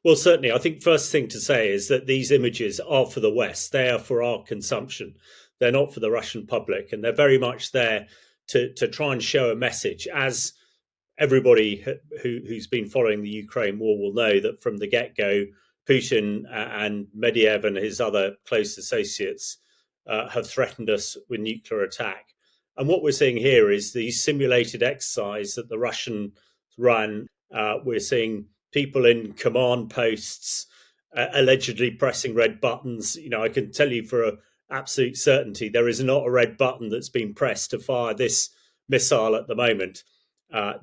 Well, certainly, I think first thing to say is that these images are for the West. They are for our consumption. They're not for the Russian public, and they're very much there to try and show a message. As everybody who's been following the Ukraine war will know, that from the get-go, Putin and Medvedev and his other close associates have threatened us with nuclear attack. And what we're seeing here is the simulated exercise that the Russians run. We're seeing people in command posts allegedly pressing red buttons. I can tell you for absolute certainty there is not a red button that's been pressed to fire this missile at the moment.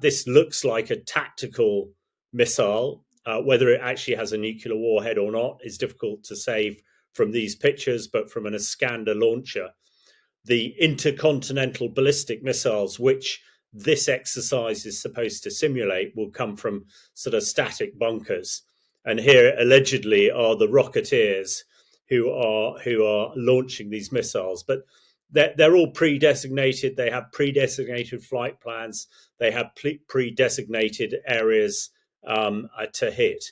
This looks like a tactical missile. Whether it actually has a nuclear warhead or not is difficult to say from these pictures, but from an Iskander launcher. The intercontinental ballistic missiles, which this exercise is supposed to simulate, will come from sort of static bunkers. And here allegedly are the rocketeers who are launching these missiles. But they're all pre-designated. They have pre-designated flight plans. They have pre-designated areas to hit.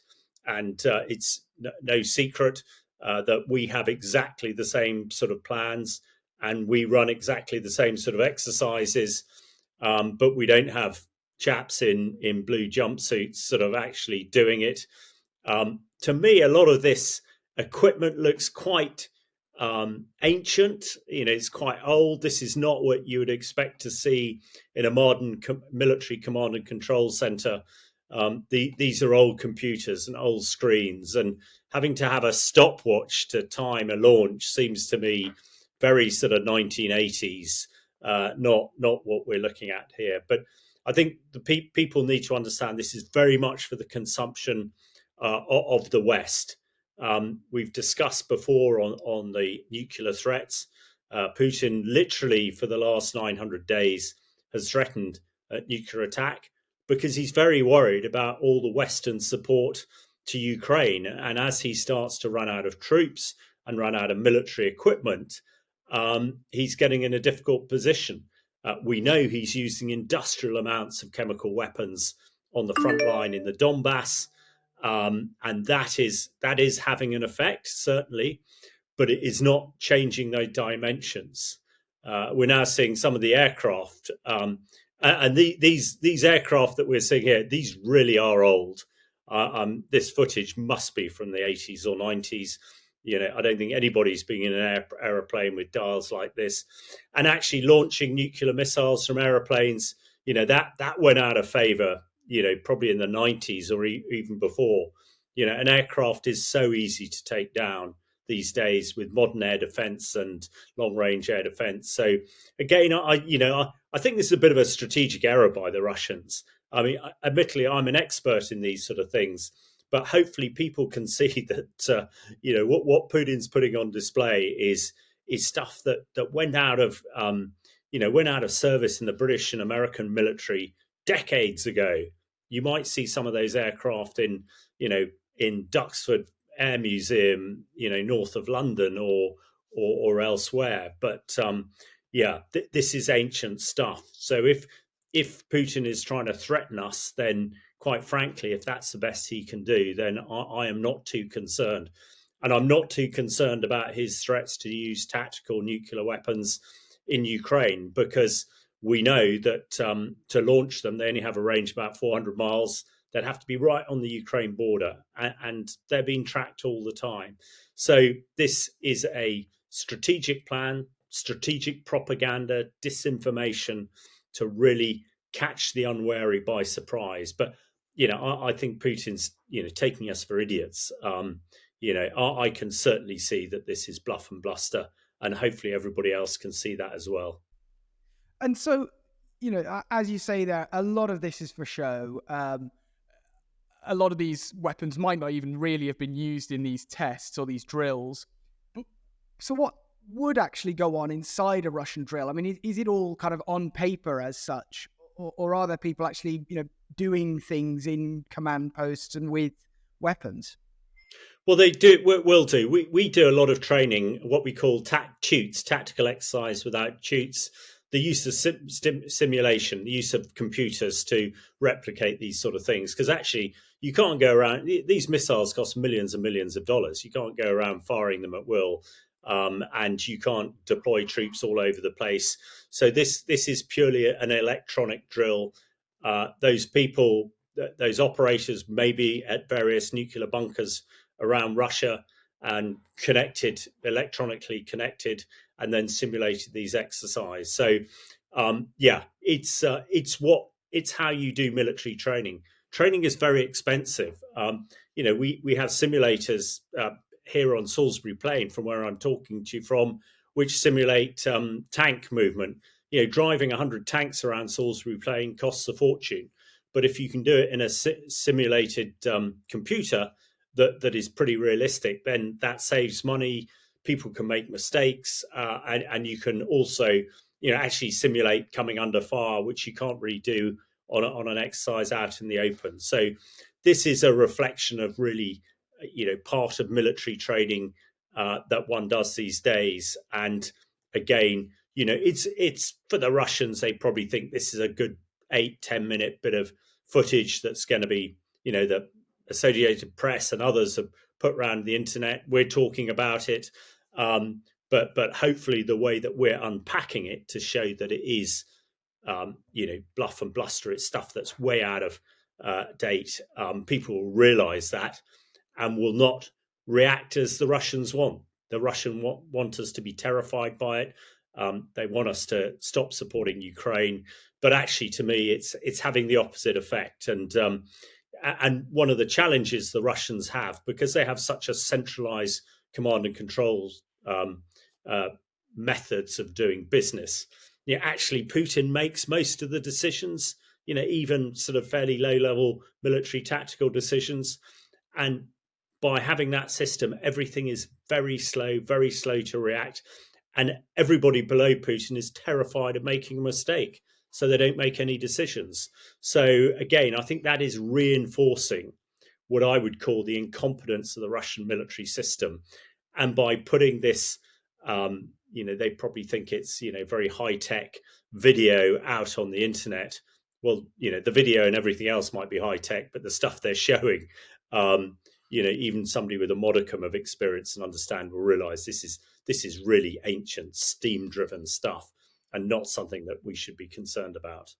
And it's no secret that we have exactly the same sort of plans, and we run exactly the same sort of exercises, but we don't have chaps in blue jumpsuits sort of actually doing it. To me, a lot of this equipment looks quite ancient. It's quite old. This is not what you would expect to see in a modern military command and control center. These are old computers and old screens, and having to have a stopwatch to time a launch seems to me very sort of 1980s, not what we're looking at here. But I think the people need to understand this is very much for the consumption of the West. We've discussed before on the nuclear threats. Putin literally for the last 900 days has threatened a nuclear attack because he's very worried about all the Western support to Ukraine. And as he starts to run out of troops and run out of military equipment, he's getting in a difficult position. We know he's using industrial amounts of chemical weapons on the front line in the Donbass. And that is having an effect, certainly, but it is not changing those dimensions. We're now seeing some of the aircraft, and these aircraft that we're seeing here, these really are old. This footage must be from the 80s or 90s. I don't think anybody's been in an aeroplane with dials like this. And actually launching nuclear missiles from aeroplanes, that went out of favor, probably in the 90s or even before. An aircraft is so easy to take down these days with modern air defense and long-range air defense. So again, I think this is a bit of a strategic error by the Russians. I mean, admittedly, I'm an expert in these sort of things, but hopefully people can see that what Putin's putting on display is stuff that went out of service in the British and American military decades ago. You might see some of those aircraft in Duxford Air Museum, north of London or elsewhere. But this is ancient stuff. So if Putin is trying to threaten us, then quite frankly, if that's the best he can do, then I am not too concerned. And I'm not too concerned about his threats to use tactical nuclear weapons in Ukraine, because we know that to launch them, they only have a range of about 400 miles. They'd have to be right on the Ukraine border, and they're being tracked all the time. So this is a strategic plan, strategic propaganda, disinformation to really catch the unwary by surprise. But, I think Putin's, taking us for idiots. I can certainly see that this is bluff and bluster, and hopefully everybody else can see that as well. And so, as you say there, a lot of this is for show. A lot of these weapons might not even really have been used in these tests or these drills. So what would actually go on inside a Russian drill? I mean, is it all kind of on paper as such? Or are there people actually, doing things in command posts and with weapons? Well, they do. Will do. We do a lot of training, what we call TUTs, tactical exercise without toots. the use of simulation, the use of computers to replicate these sort of things. Because actually, you can't go around. These missiles cost millions and millions of dollars. You can't go around firing them at will, and you can't deploy troops all over the place. So this is purely an electronic drill. Those people, those operators, may be at various nuclear bunkers around Russia and electronically connected, and then simulated these exercises. So, it's how you do military training. Training is very expensive. We have simulators here on Salisbury Plain, from where I'm talking to you from, which simulate tank movement. Driving 100 tanks around Salisbury Plain costs a fortune. But if you can do it in a simulated computer that is pretty realistic, then that saves money. People can make mistakes, and you can also, actually simulate coming under fire, which you can't really do on an exercise out in the open. So this is a reflection of really, part of military training that one does these days. And again, it's for the Russians. They probably think this is a good 8-10 minute bit of footage that's going to be, the Associated Press and others have put around the internet. We're talking about it, but hopefully the way that we're unpacking it to show that it is, bluff and bluster, it's stuff that's way out of date. People will realise that and will not react as the Russians want. The Russians want us to be terrified by it. They want us to stop supporting Ukraine, but actually, to me, it's having the opposite effect. And one of the challenges the Russians have, because they have such a centralized command and control methods of doing business, actually Putin makes most of the decisions, even sort of fairly low-level military tactical decisions. And by having that system, everything is very slow to react. And everybody below Putin is terrified of making a mistake, so they don't make any decisions. So again, I think that is reinforcing what I would call the incompetence of the Russian military system. And by putting this, they probably think it's, very high-tech video out on the internet. Well, the video and everything else might be high-tech, but the stuff they're showing, even somebody with a modicum of experience and understand will realize this is really ancient, steam-driven stuff, and not something that we should be concerned about.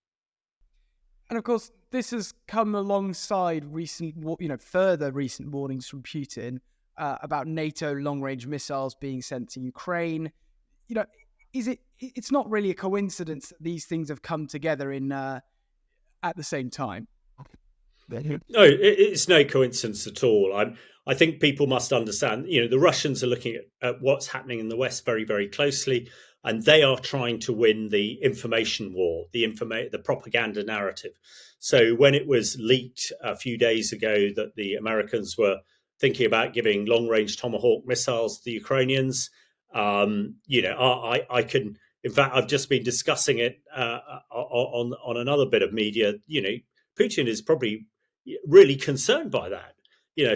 And of course, this has come alongside further recent warnings from Putin about NATO long-range missiles being sent to Ukraine. It's not really a coincidence that these things have come together at the same time. No, it's no coincidence at all. I think people must understand, the Russians are looking at what's happening in the West very, very closely, and they are trying to win the information war, the propaganda narrative. So when it was leaked a few days ago that the Americans were thinking about giving long-range Tomahawk missiles to the Ukrainians, I can. In fact, I've just been discussing it on another bit of media. Putin is probably really concerned by that.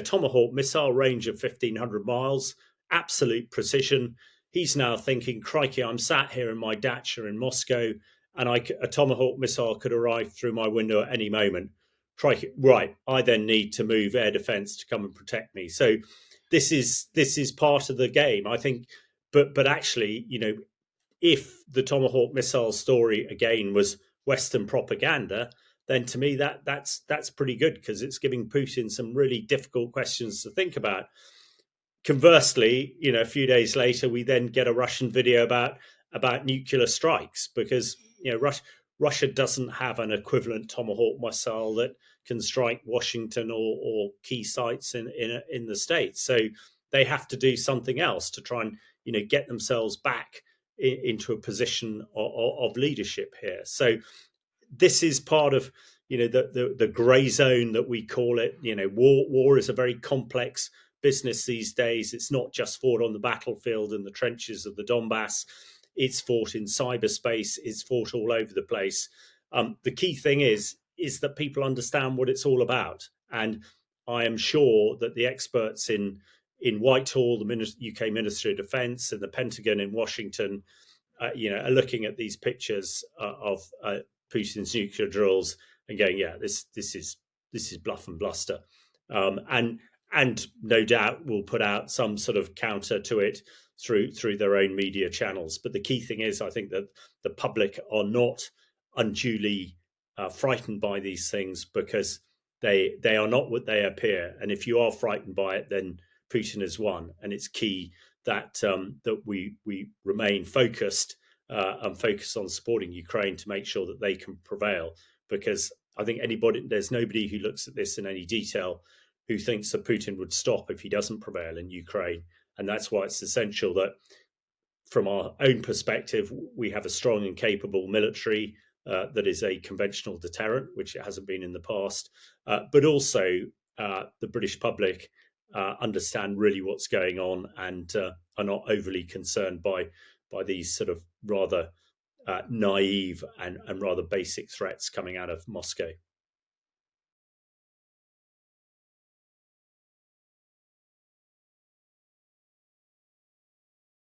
Tomahawk missile range of 1,500 miles, absolute precision. He's now thinking, crikey, I'm sat here in my dacha in Moscow, and a Tomahawk missile could arrive through my window at any moment. Crikey, right, I then need to move air defense to come and protect me. So this is part of the game, I think. But actually, if the Tomahawk missile story again was Western propaganda, then to me that's pretty good, because it's giving Putin some really difficult questions to think about. Conversely, a few days later, we then get a Russian video about nuclear strikes, because Russia doesn't have an equivalent Tomahawk missile that can strike Washington or key sites in the States. So they have to do something else to try and get themselves back into a position of leadership here. So this is part of the grey zone that we call it. War is a very complex business these days. It's not just fought on the battlefield and the trenches of the Donbass. It's fought in cyberspace. It's fought all over the place. The key thing is that people understand what it's all about. And I am sure that the experts in Whitehall, the UK Ministry of Defence, and the Pentagon in Washington are looking at these pictures of Putin's nuclear drills and going, yeah, this is bluff and bluster, and no doubt will put out some sort of counter to it through their own media channels. But the key thing is, I think that the public are not unduly frightened by these things, because they are not what they appear. And if you are frightened by it, then Putin has won. And it's key that that we remain focused and focus on supporting Ukraine to make sure that they can prevail. Because I think there's nobody who looks at this in any detail who thinks that Putin would stop if he doesn't prevail in Ukraine. And that's why it's essential that, from our own perspective, we have a strong and capable military that is a conventional deterrent, which it hasn't been in the past, but also the British public understand really what's going on and are not overly concerned by these sort of rather naive and rather basic threats coming out of Moscow.